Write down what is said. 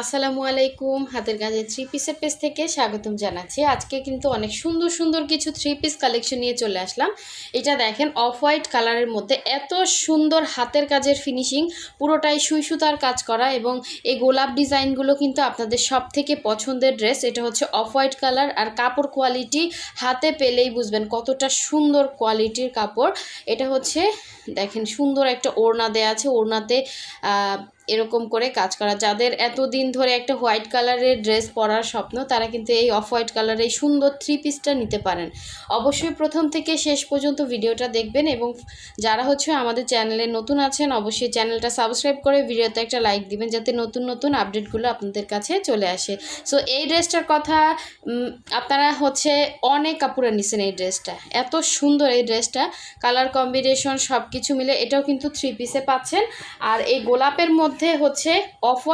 আসসালামু আলাইকুম, হাতের কাজের থ্রি পিসের পেজ থেকে স্বাগতম জানাচ্ছি। আজকে কিন্তু অনেক সুন্দর সুন্দর কিছু থ্রি পিস কালেকশন নিয়ে চলে আসলাম। এটা দেখেন অফ হোয়াইট কালারের মধ্যে এত সুন্দর হাতের কাজের ফিনিশিং, পুরোটাই সুই সুতার কাজ করা এবং এই গোলাপ ডিজাইনগুলো কিন্তু আপনাদের সব থেকে পছন্দের ড্রেস। এটা হচ্ছে অফ হোয়াইট কালার আর কাপড় কোয়ালিটি হাতে পেলেই বুঝবেন কতটা সুন্দর কোয়ালিটির কাপড়। এটা হচ্ছে দেখেন সুন্দর একটা ওড়না দেয়া আছে, ওড়নাতে এরকম করে কাজ করা। যাদের এতদিন ধরে একটা হোয়াইট কালারের ড্রেস পরার স্বপ্ন, তারা কিন্তু এই অফ হোয়াইট কালারের এই সুন্দর থ্রি পিসটা নিতে পারেন। অবশ্যই প্রথম থেকে শেষ পর্যন্ত ভিডিওটা দেখবেন এবং যারা হচ্ছে আমাদের চ্যানেলে নতুন আছেন অবশ্যই চ্যানেলটা সাবস্ক্রাইব করে ভিডিওতে একটা লাইক দিবেন, যাতে নতুন নতুন আপডেটগুলো আপনাদের কাছে চলে আসে। সো এই ড্রেসটার কথা আপনারা হচ্ছে অনেক কাপড়ে নিছেন। এই ড্রেসটা এত সুন্দর, এই ড্রেসটা কালার কম্বিনেশন সব কিছু মিলে এটাও কিন্তু থ্রি পিসে পাচ্ছেন। আর এই গোলাপের মধ্যে হচ্ছে অফ হোয়াইট